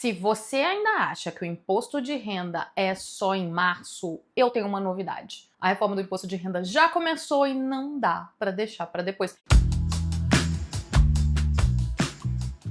Se você ainda acha que o imposto de renda é só em março, eu tenho uma novidade. A reforma do imposto de renda já começou e não dá para deixar para depois.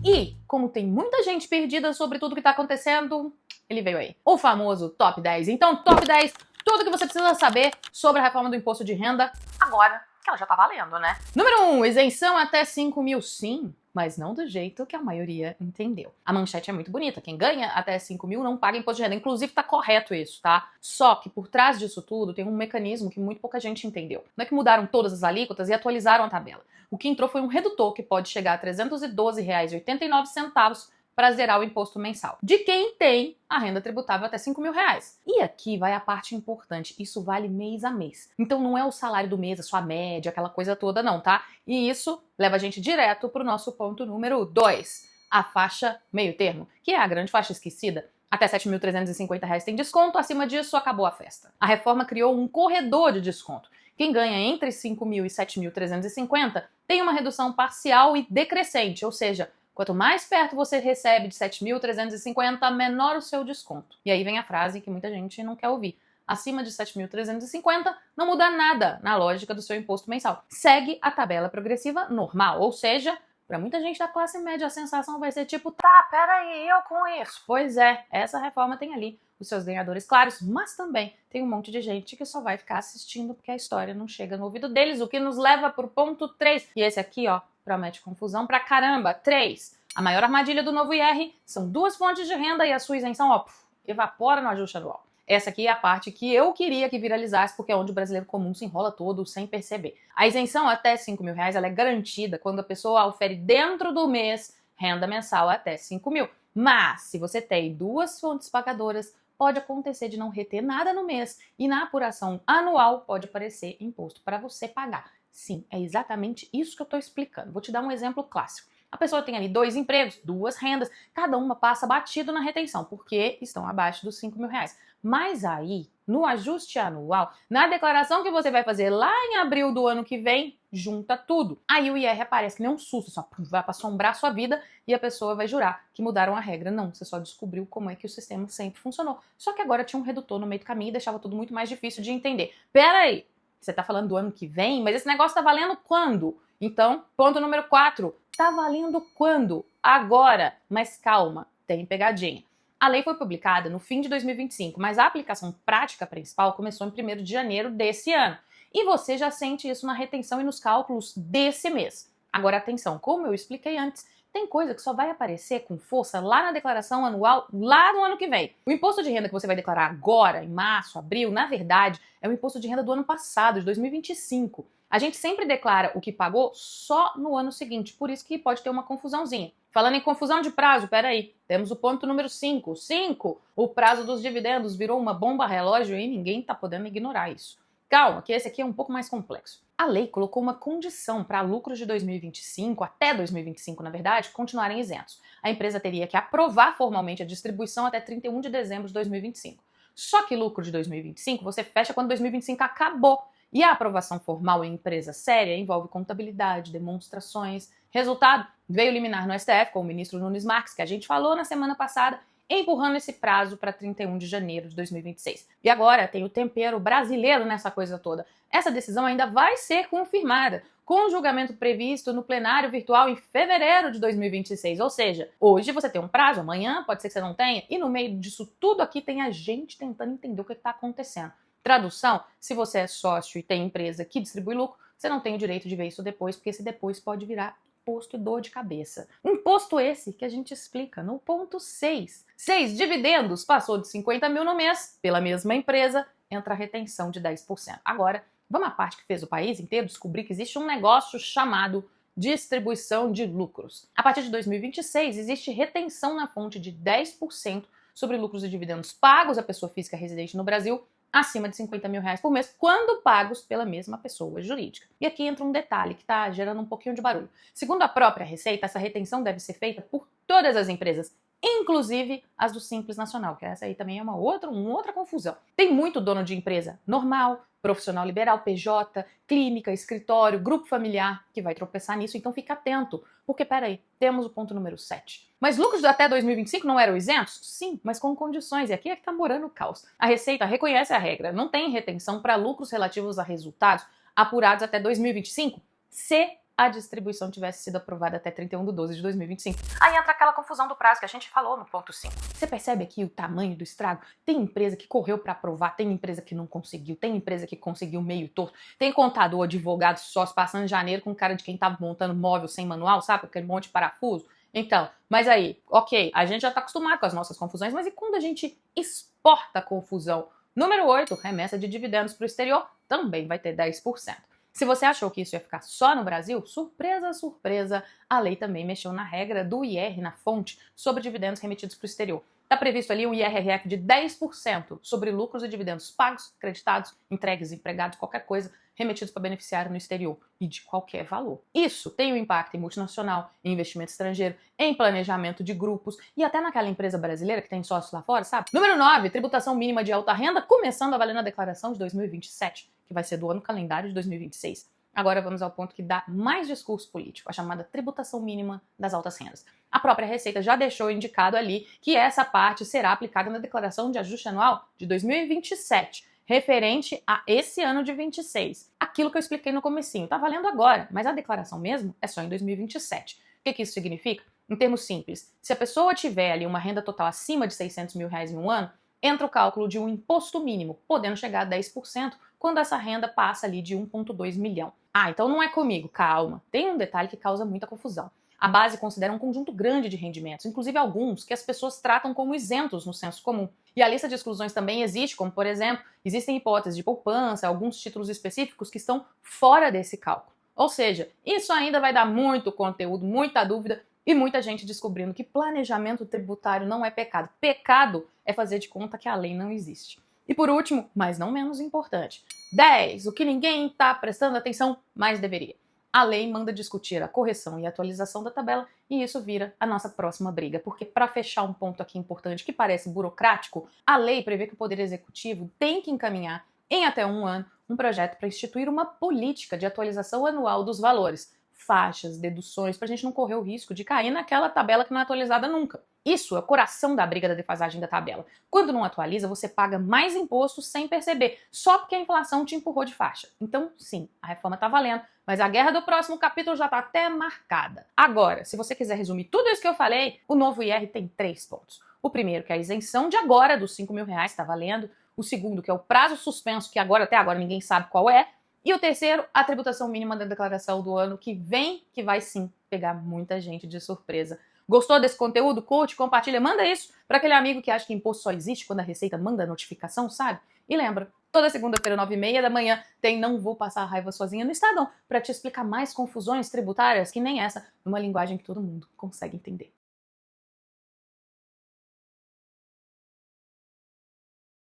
E, como tem muita gente perdida sobre tudo que tá acontecendo, ele veio aí. O famoso Top 10. Então, Top 10, tudo que você precisa saber sobre a reforma do imposto de renda agora, que ela já tá valendo, né? Número 1, isenção até 5 mil, sim, mas não do jeito que a maioria entendeu. A manchete é muito bonita. Quem ganha até 5 mil não paga imposto de renda. Inclusive, tá correto isso, tá? Só que por trás disso tudo tem um mecanismo que muito pouca gente entendeu. Não é que mudaram todas as alíquotas e atualizaram a tabela. O que entrou foi um redutor que pode chegar a R$ 312,89 para zerar o imposto mensal de quem tem a renda tributável até 5 mil reais. E aqui vai a parte importante, isso vale mês a mês. Então não é o salário do mês, a sua média, aquela coisa toda não, tá? E isso leva a gente direto para o nosso ponto número 2, a faixa meio termo, que é a grande faixa esquecida. Até R$ 7.350 tem desconto, acima disso acabou a festa. A reforma criou um corredor de desconto. Quem ganha entre 5 mil e 7.350 tem uma redução parcial e decrescente, ou seja, quanto mais perto você recebe de 7.350, menor o seu desconto. E aí vem a frase que muita gente não quer ouvir. Acima de 7.350 não muda nada na lógica do seu imposto mensal. Segue a tabela progressiva normal, ou seja, para muita gente da classe média a sensação vai ser tipo, tá, peraí, eu com isso. Pois é, essa reforma tem ali os seus ganhadores claros, mas também tem um monte de gente que só vai ficar assistindo porque a história não chega no ouvido deles, o que nos leva pro ponto 3. E esse aqui, ó, promete confusão pra caramba. 3. A maior armadilha do novo IR são duas fontes de renda e a sua isenção, ó, evapora no ajuste anual. Essa aqui é a parte que eu queria que viralizasse, porque é onde o brasileiro comum se enrola todo sem perceber. A isenção até 5 mil reais ela é garantida quando a pessoa ofere dentro do mês renda mensal até 5 mil. Mas, se você tem duas fontes pagadoras, pode acontecer de não reter nada no mês e na apuração anual pode aparecer imposto para você pagar. Sim, é exatamente isso que eu estou explicando. Vou te dar um exemplo clássico. A pessoa tem ali 2 empregos, 2 rendas, cada uma passa batido na retenção, porque estão abaixo dos 5 mil reais. Mas aí, no ajuste anual, na declaração que você vai fazer lá em abril do ano que vem, junta tudo. Aí o IR aparece que nem um susto, só vai para assombrar a sua vida e a pessoa vai jurar que mudaram a regra. Não, você só descobriu como é que o sistema sempre funcionou. Só que agora tinha um redutor no meio do caminho e deixava tudo muito mais difícil de entender. Pera aí, você tá falando do ano que vem, mas esse negócio tá valendo quando? Então, ponto número 4, tá valendo quando? Agora. Mas calma, tem pegadinha. A lei foi publicada no fim de 2025, mas a aplicação prática principal começou em 1º de janeiro desse ano. E você já sente isso na retenção e nos cálculos desse mês. Agora atenção, como eu expliquei antes, tem coisa que só vai aparecer com força lá na declaração anual, lá no ano que vem. O imposto de renda que você vai declarar agora, em março, abril, na verdade, é o imposto de renda do ano passado, de 2025. A gente sempre declara o que pagou só no ano seguinte, por isso que pode ter uma confusãozinha. Falando em confusão de prazo, peraí, temos o ponto número 5. 5, o prazo dos dividendos virou uma bomba relógio e ninguém tá podendo ignorar isso. Calma, que esse aqui é um pouco mais complexo. A lei colocou uma condição para lucros de 2025, até 2025 na verdade, continuarem isentos. A empresa teria que aprovar formalmente a distribuição até 31 de dezembro de 2025. Só que lucro de 2025 você fecha quando 2025 acabou. E a aprovação formal em empresa séria envolve contabilidade, demonstrações. Resultado, veio liminar no STF com o ministro Nunes Marques, que a gente falou na semana passada, empurrando esse prazo para 31 de janeiro de 2026. E agora tem o tempero brasileiro nessa coisa toda. Essa decisão ainda vai ser confirmada, com o julgamento previsto no plenário virtual em fevereiro de 2026. Ou seja, hoje você tem um prazo, amanhã pode ser que você não tenha, e no meio disso tudo aqui tem a gente tentando entender o que está acontecendo. Tradução, se você é sócio e tem empresa que distribui lucro, você não tem o direito de ver isso depois, porque esse depois pode virar imposto e dor de cabeça. Imposto esse que a gente explica no ponto 6. 6. Dividendos. Passou de 50 mil no mês, pela mesma empresa, entra a retenção de 10%. Agora, vamos à parte que fez o país inteiro descobrir que existe um negócio chamado distribuição de lucros. A partir de 2026, existe retenção na fonte de 10% sobre lucros e dividendos pagos à pessoa física residente no Brasil, acima de 50 mil reais por mês, quando pagos pela mesma pessoa jurídica. E aqui entra um detalhe que está gerando um pouquinho de barulho. Segundo a própria Receita, essa retenção deve ser feita por todas as empresas, inclusive as do Simples Nacional, que essa aí também é uma outra confusão. Tem muito dono de empresa normal, profissional liberal, PJ, clínica, escritório, grupo familiar, que vai tropeçar nisso, então fica atento. Porque, peraí, temos o ponto número 7. Mas lucros até 2025 não eram isentos? Sim, mas com condições, e aqui é que tá morando o caos. A Receita reconhece a regra, não tem retenção para lucros relativos a resultados apurados até 2025, se a distribuição tivesse sido aprovada até 31/12 de 2025. Aí entra aquela confusão do prazo que a gente falou no ponto 5. Você percebe aqui o tamanho do estrago? Tem empresa que correu para aprovar, tem empresa que não conseguiu, tem empresa que conseguiu meio torto, tem contador, advogado, sócio passando em janeiro com cara de quem tava montando móvel sem manual, sabe? Aquele monte de parafuso. Então, mas aí, ok, a gente já tá acostumado com as nossas confusões, mas e quando a gente exporta a confusão? Número 8, remessa de dividendos para o exterior, também vai ter 10%. Se você achou que isso ia ficar só no Brasil, surpresa, surpresa, a lei também mexeu na regra do IR, na fonte, sobre dividendos remetidos para o exterior. Está previsto ali um IRRF de 10% sobre lucros e dividendos pagos, creditados, entregues, empregados, qualquer coisa, remetidos para beneficiário no exterior e de qualquer valor. Isso tem um impacto em multinacional, em investimento estrangeiro, em planejamento de grupos e até naquela empresa brasileira que tem sócios lá fora, sabe? Número 9, tributação mínima de alta renda, começando a valer na declaração de 2027, que vai ser do ano calendário de 2026. Agora vamos ao ponto que dá mais discurso político, a chamada tributação mínima das altas rendas. A própria Receita já deixou indicado ali que essa parte será aplicada na declaração de ajuste anual de 2027, referente a esse ano de 26. Aquilo que eu expliquei no comecinho, tá valendo agora, mas a declaração mesmo é só em 2027. O que isso significa? Em termos simples, se a pessoa tiver ali uma renda total acima de 600 mil reais em um ano, entra o cálculo de um imposto mínimo, podendo chegar a 10%, quando essa renda passa ali de 1,2 milhão. Ah, então não é comigo, calma. Tem um detalhe que causa muita confusão. A base considera um conjunto grande de rendimentos, inclusive alguns que as pessoas tratam como isentos no senso comum. E a lista de exclusões também existe, como por exemplo, existem hipóteses de poupança, alguns títulos específicos que estão fora desse cálculo. Ou seja, isso ainda vai dar muito conteúdo, muita dúvida e muita gente descobrindo que planejamento tributário não é pecado. Pecado é fazer de conta que a lei não existe. E por último, mas não menos importante, 10. O que ninguém está prestando atenção, mas deveria. A lei manda discutir a correção e atualização da tabela e isso vira a nossa próxima briga, porque para fechar um ponto aqui importante que parece burocrático, a lei prevê que o Poder Executivo tem que encaminhar em até um ano um projeto para instituir uma política de atualização anual dos valores, faixas, deduções, para a gente não correr o risco de cair naquela tabela que não é atualizada nunca. Isso é o coração da briga da defasagem da tabela. Quando não atualiza, você paga mais imposto sem perceber, só porque a inflação te empurrou de faixa. Então, sim, a reforma está valendo, mas a guerra do próximo capítulo já está até marcada. Agora, se você quiser resumir tudo isso que eu falei, o novo IR tem 3 pontos. O primeiro, que é a isenção de agora dos 5 mil reais, está valendo. O segundo, que é o prazo suspenso, que até agora ninguém sabe qual é. E o terceiro, a tributação mínima da declaração do ano que vem, que vai sim pegar muita gente de surpresa. Gostou desse conteúdo? Curte, compartilha, manda isso para aquele amigo que acha que imposto só existe quando a Receita manda notificação, sabe? E lembra, toda segunda-feira, 9h30 da manhã, tem Não Vou Passar Raiva Sozinha no Estadão para te explicar mais confusões tributárias que nem essa, numa linguagem que todo mundo consegue entender.